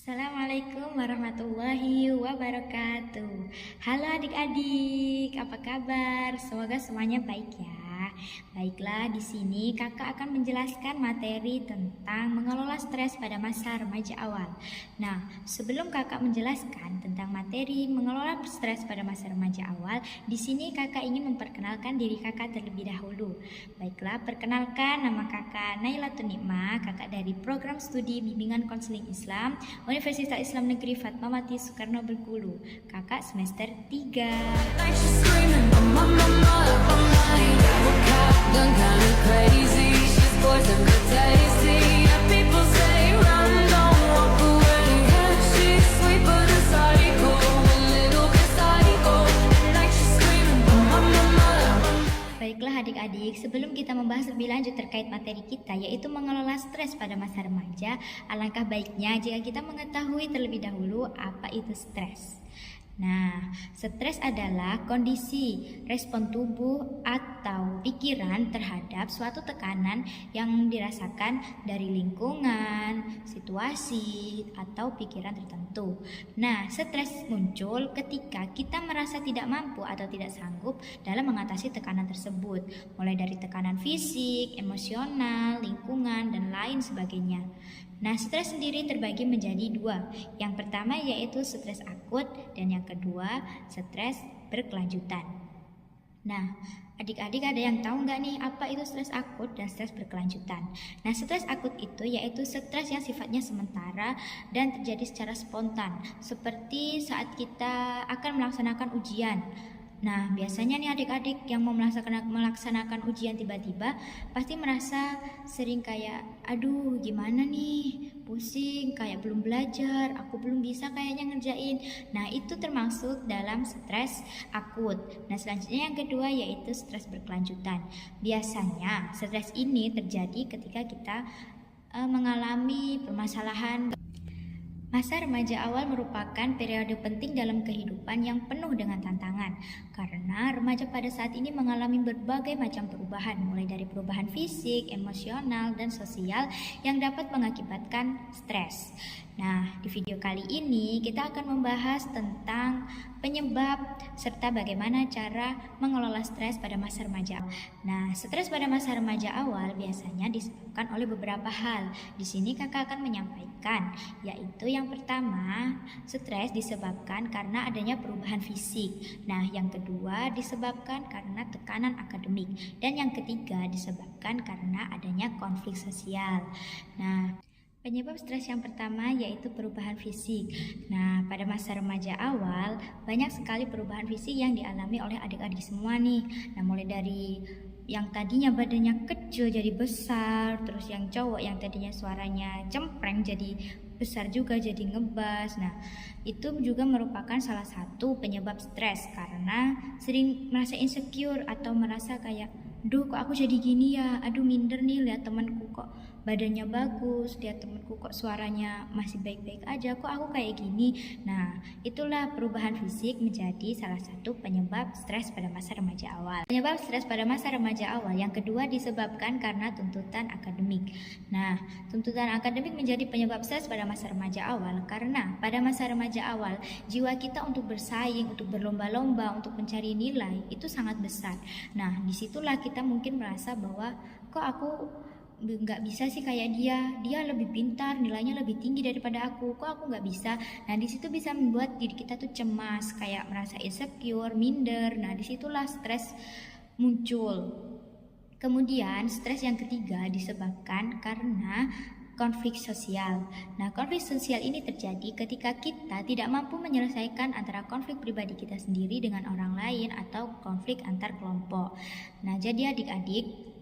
Assalamualaikum warahmatullahi wabarakatuh. Halo adik-adik, apa kabar? Semoga semuanya baik ya. Baiklah, di sini kakak akan menjelaskan materi tentang mengelola stres pada masa remaja awal. Nah, sebelum kakak menjelaskan tentang materi mengelola stres pada masa remaja awal, di sini kakak ingin memperkenalkan diri kakak terlebih dahulu. Baiklah, perkenalkan, nama kakak Nailatun Nikmah, kakak dari program studi bimbingan konseling Islam Universitas Islam Negeri Fatmawati Soekarno Bengkulu. Kakak semester 3. Baiklah adik-adik, sebelum kita membahas lebih lanjut terkait materi kita, yaitu mengelola stres pada masa remaja, alangkah baiknya jika kita mengetahui terlebih dahulu apa itu stres. Nah, stres adalah kondisi respon tubuh atau pikiran terhadap suatu tekanan yang dirasakan dari lingkungan, situasi, atau pikiran tertentu. Nah, stres muncul ketika kita merasa tidak mampu atau tidak sanggup dalam mengatasi tekanan tersebut, mulai dari tekanan fisik, emosional, lingkungan, dan lain sebagainya. Nah, stres sendiri terbagi menjadi dua. Yang pertama yaitu stres akut dan yang kedua stres berkelanjutan. Nah, adik-adik ada yang tahu nggak nih apa itu stres akut dan stres berkelanjutan? Nah, stres akut itu yaitu stres yang sifatnya sementara dan terjadi secara spontan, seperti saat kita akan melaksanakan ujian. Nah, biasanya nih adik-adik yang mau melaksanakan ujian tiba-tiba pasti merasa sering kayak, aduh gimana nih, pusing, kayak belum belajar, aku belum bisa kayaknya ngerjain. Nah, itu termasuk dalam stres akut. Nah, selanjutnya yang kedua yaitu stres berkelanjutan. Biasanya stres ini terjadi ketika kita mengalami permasalahan. Masa remaja awal merupakan periode penting dalam kehidupan yang penuh dengan tantangan, karena remaja pada saat ini mengalami berbagai macam perubahan, mulai dari perubahan fisik, emosional, dan sosial yang dapat mengakibatkan stres. Nah, di video kali ini kita akan membahas tentang penyebab serta bagaimana cara mengelola stres pada masa remaja. Nah, stres pada masa remaja awal biasanya disebabkan oleh beberapa hal. Di sini kakak akan menyampaikan, yaitu yang pertama, stres disebabkan karena adanya perubahan fisik. Nah, yang kedua disebabkan karena tekanan akademik. Dan yang ketiga disebabkan karena adanya konflik sosial. Nah, penyebab stres yang pertama yaitu perubahan fisik. Nah, pada masa remaja awal, banyak sekali perubahan fisik yang dialami oleh adik-adik semua nih. Nah, mulai dari yang tadinya badannya kecil jadi besar, terus yang cowok yang tadinya suaranya cempreng jadi besar juga, jadi ngebas. Nah, itu juga merupakan salah satu penyebab stres karena sering merasa insecure atau merasa kayak, duh kok aku jadi gini ya, aduh minder nih lihat temanku kok badannya bagus, lihat temanku kok suaranya masih baik-baik aja, kok aku kayak gini. Nah, itulah perubahan fisik menjadi salah satu penyebab stres pada masa remaja awal. Penyebab stres pada masa remaja awal yang kedua disebabkan karena tuntutan akademik. Nah, tuntutan akademik menjadi penyebab stres pada masa remaja awal karena pada masa remaja awal jiwa kita untuk bersaing, untuk berlomba-lomba, untuk mencari nilai itu sangat besar. Nah, disitulah kita mungkin merasa bahwa kok aku nggak bisa sih kayak dia lebih pintar, nilainya lebih tinggi daripada aku, kok aku nggak bisa. Nah, disitu bisa membuat diri kita tuh cemas, kayak merasa insecure, minder. Nah, disitulah stres muncul. Kemudian stres yang ketiga disebabkan karena konflik sosial. Nah, konflik sosial ini terjadi ketika kita tidak mampu menyelesaikan antara konflik pribadi kita sendiri dengan orang lain atau konflik antar kelompok. Nah, jadi adik-adik,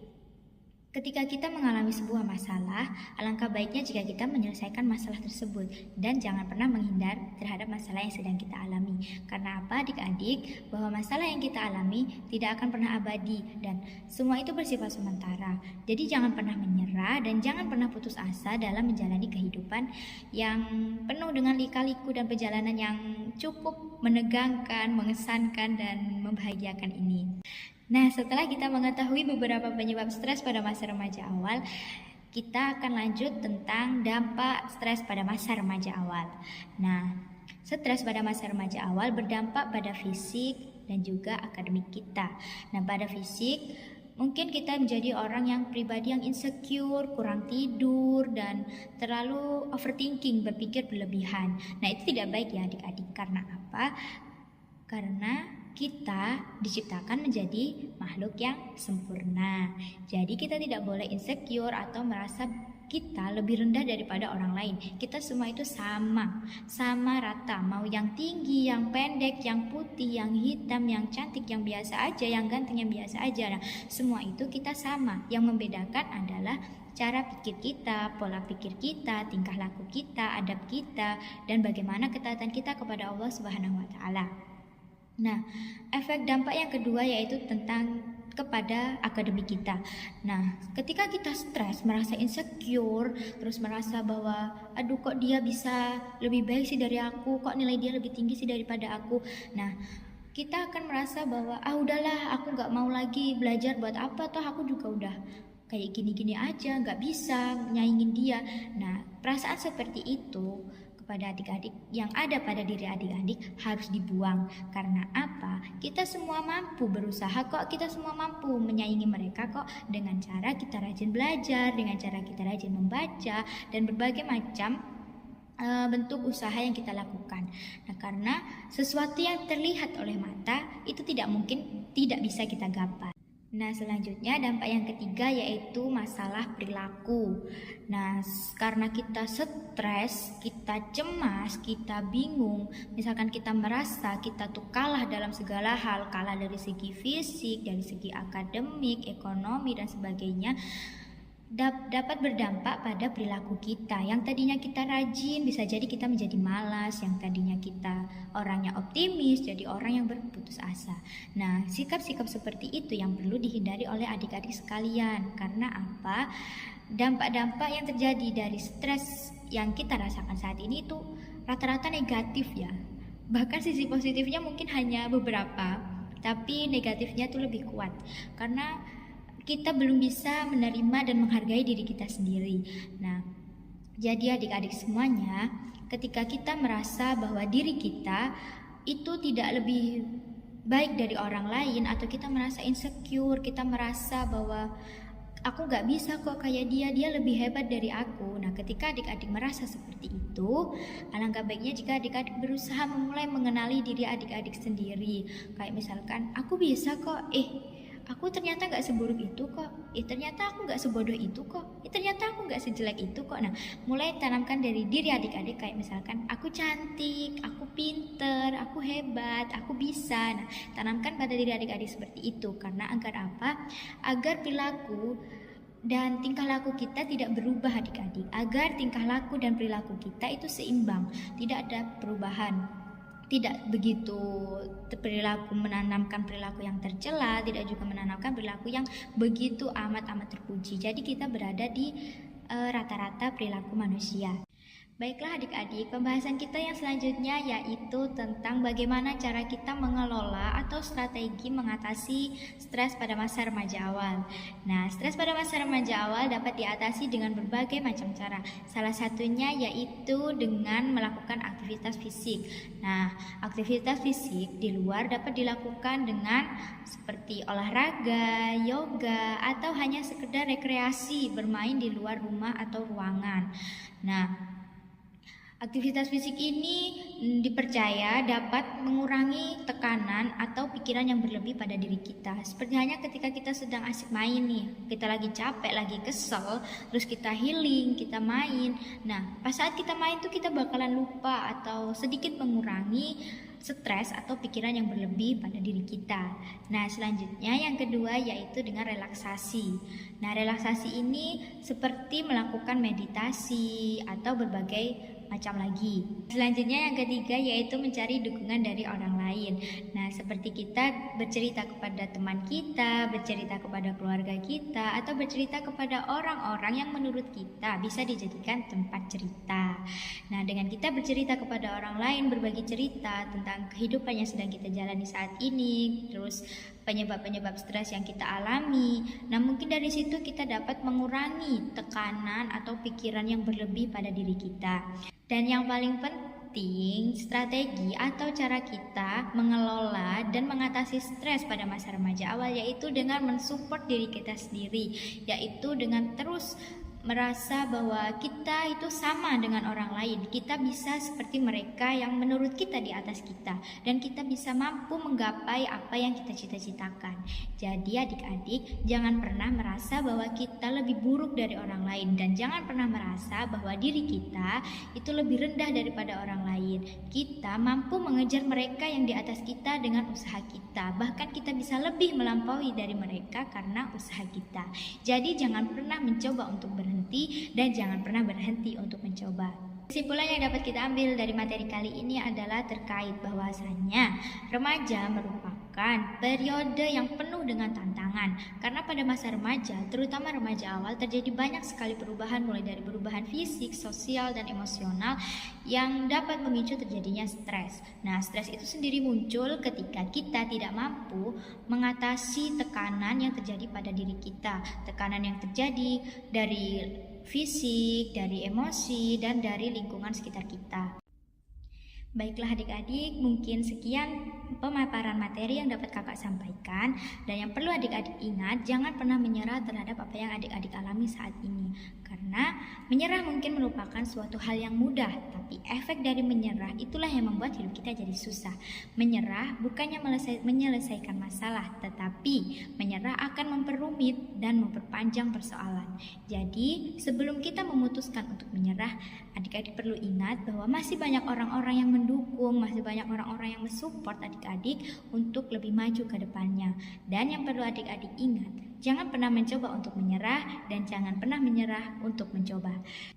ketika kita mengalami sebuah masalah, alangkah baiknya jika kita menyelesaikan masalah tersebut dan jangan pernah menghindar terhadap masalah yang sedang kita alami. Karena apa adik-adik? Bahwa masalah yang kita alami tidak akan pernah abadi dan semua itu bersifat sementara. Jadi jangan pernah menyerah dan jangan pernah putus asa dalam menjalani kehidupan yang penuh dengan lika-liku dan perjalanan yang cukup menegangkan, mengesankan, dan membahagiakan ini. Nah, setelah kita mengetahui beberapa penyebab stres pada masa remaja awal, kita akan lanjut tentang dampak stres pada masa remaja awal. Nah, stres pada masa remaja awal berdampak pada fisik dan juga akademik kita. Nah, pada fisik, mungkin kita menjadi orang yang pribadi yang insecure, kurang tidur, dan terlalu overthinking, berpikir berlebihan. Nah, itu tidak baik ya adik-adik. Karena apa? Karena kita diciptakan menjadi makhluk yang sempurna. Jadi kita tidak boleh insecure atau merasa kita lebih rendah daripada orang lain. Kita semua itu sama rata. Mau yang tinggi, yang pendek, yang putih, yang hitam, yang cantik, yang biasa aja, yang ganteng, yang biasa aja. Nah, semua itu kita sama. Yang membedakan adalah cara pikir kita, pola pikir kita, tingkah laku kita, adab kita, dan bagaimana ketaatan kita kepada Allah Subhanahu wa Ta'ala. Nah, efek dampak yang kedua yaitu tentang kepada akademik kita. Nah, ketika kita stres, merasa insecure, terus merasa bahwa aduh kok dia bisa lebih baik sih dari aku, kok nilai dia lebih tinggi sih daripada aku. Nah, kita akan merasa bahwa udahlah, aku gak mau lagi belajar, buat apa, toh aku juga udah kayak gini-gini aja, gak bisa nyaingin dia. Nah, perasaan seperti itu pada adik-adik yang ada pada diri adik-adik harus dibuang. Karena apa? Kita semua mampu berusaha kok, kita semua mampu menyaingi mereka kok, dengan cara kita rajin belajar, dengan cara kita rajin membaca, dan berbagai macam bentuk usaha yang kita lakukan. Nah, karena sesuatu yang terlihat oleh mata itu tidak mungkin tidak bisa kita gapai. Nah, selanjutnya dampak yang ketiga yaitu masalah perilaku. Nah, karena kita stres, kita cemas, kita bingung, misalkan kita merasa kita tuh kalah dalam segala hal, kalah dari segi fisik, dari segi akademik, ekonomi, dan sebagainya, dapat berdampak pada perilaku kita. Yang tadinya kita rajin, bisa jadi kita menjadi malas. Yang tadinya kita orangnya optimis, jadi orang yang berputus asa. Nah, sikap-sikap seperti itu yang perlu dihindari oleh adik-adik sekalian. Karena apa? Dampak-dampak yang terjadi dari stres yang kita rasakan saat ini itu rata-rata negatif ya. Bahkan sisi positifnya mungkin hanya beberapa, tapi negatifnya tuh lebih kuat. Karena kita belum bisa menerima dan menghargai diri kita sendiri. Nah, jadi adik-adik semuanya, ketika kita merasa bahwa diri kita itu tidak lebih baik dari orang lain, atau kita merasa insecure, kita merasa bahwa aku gak bisa kok kayak dia lebih hebat dari aku. Nah, ketika adik-adik merasa seperti itu, alangkah baiknya jika adik-adik berusaha memulai mengenali diri adik-adik sendiri. Kayak misalkan, aku bisa kok, aku ternyata gak seburuk itu kok, ternyata aku gak sebodoh itu kok, ternyata aku gak sejelek itu kok. Nah, mulai tanamkan dari diri adik-adik, kayak misalkan aku cantik, aku pinter, aku hebat, aku bisa. Nah, tanamkan pada diri adik-adik seperti itu. Karena agar apa? Agar perilaku dan tingkah laku kita tidak berubah adik-adik, agar tingkah laku dan perilaku kita itu seimbang, tidak ada perubahan. Tidak begitu perilaku menanamkan perilaku yang tercela, tidak juga menanamkan perilaku yang begitu amat terpuji. Jadi kita berada di rata-rata perilaku manusia. Baiklah adik-adik, pembahasan kita yang selanjutnya yaitu tentang bagaimana cara kita mengelola atau strategi mengatasi stres pada masa remaja awal. Nah, stres pada masa remaja awal dapat diatasi dengan berbagai macam cara. Salah satunya yaitu dengan melakukan aktivitas fisik. Nah, aktivitas fisik di luar dapat dilakukan dengan seperti olahraga, yoga, atau hanya sekedar rekreasi bermain di luar rumah atau ruangan. Nah, aktivitas fisik ini dipercaya dapat mengurangi tekanan atau pikiran yang berlebih pada diri kita. Seperti hanya ketika kita sedang asik main nih, kita lagi capek, lagi kesel, terus kita healing, kita main. Nah, pas saat kita main tuh kita bakalan lupa atau sedikit mengurangi stres atau pikiran yang berlebih pada diri kita. Nah, selanjutnya yang kedua yaitu dengan relaksasi. Nah, relaksasi ini seperti melakukan meditasi atau berbagai macam lagi. Selanjutnya yang ketiga yaitu mencari dukungan dari orang lain. Nah, seperti kita bercerita kepada teman kita, bercerita kepada keluarga kita, atau bercerita kepada orang-orang yang menurut kita bisa dijadikan tempat cerita. Nah, dengan kita bercerita kepada orang lain, berbagi cerita tentang kehidupan yang sedang kita jalani saat ini, terus penyebab-penyebab stres yang kita alami. Nah, mungkin dari situ kita dapat mengurangi tekanan atau pikiran yang berlebih pada diri kita. Dan yang paling penting, strategi atau cara kita mengelola dan mengatasi stres pada masa remaja awal yaitu dengan mensupport diri kita sendiri, yaitu dengan terus merasa bahwa kita itu sama dengan orang lain. Kita bisa seperti mereka yang menurut kita di atas kita, dan kita bisa mampu menggapai apa yang kita cita-citakan. Jadi adik-adik, jangan pernah merasa bahwa kita lebih buruk dari orang lain, dan jangan pernah merasa bahwa diri kita itu lebih rendah daripada orang lain. Kita mampu mengejar mereka yang di atas kita dengan usaha kita. Bahkan kita bisa lebih melampaui dari mereka karena usaha kita. Jadi jangan pernah mencoba untuk berhenti, dan jangan pernah berhenti untuk mencoba. Kesimpulan yang dapat kita ambil dari materi kali ini adalah terkait bahwasannya remaja merupakan periode yang penuh dengan tantangan, karena pada masa remaja, terutama remaja awal, terjadi banyak sekali perubahan, mulai dari perubahan fisik, sosial, dan emosional yang dapat memicu terjadinya stres. Nah, stres itu sendiri muncul ketika kita tidak mampu mengatasi tekanan yang terjadi pada diri kita, tekanan yang terjadi dari fisik, dari emosi, dan dari lingkungan sekitar kita. Baiklah adik-adik, mungkin sekian pemaparan materi yang dapat kakak sampaikan. Dan yang perlu adik-adik ingat, jangan pernah menyerah terhadap apa yang adik-adik alami saat ini. Karena menyerah mungkin merupakan suatu hal yang mudah, tapi efek dari menyerah itulah yang membuat hidup kita jadi susah. Menyerah bukannya menyelesaikan masalah, tetapi menyerah akan memperumit dan memperpanjang persoalan. Jadi sebelum kita memutuskan untuk menyerah, adik-adik perlu ingat bahwa masih banyak orang-orang yang mendukung, masih banyak orang-orang yang mensupport adik-adik untuk lebih maju ke depannya. Dan yang perlu adik-adik ingat, jangan pernah mencoba untuk menyerah, dan jangan pernah menyerah untuk mencoba.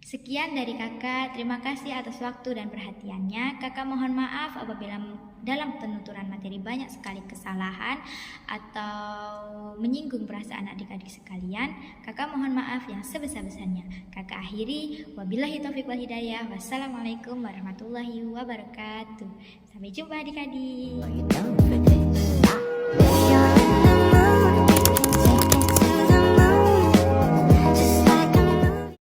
Sekian dari kakak, terima kasih atas waktu dan perhatiannya. Kakak mohon maaf apabila dalam penuturan materi banyak sekali kesalahan atau menyinggung perasaan adik-adik sekalian. Kakak mohon maaf yang sebesar-besarnya. Kakak akhiri, wabillahi taufiq wal hidayah. Wassalamualaikum warahmatullahi wabarakatuh. Sampai jumpa adik-adik.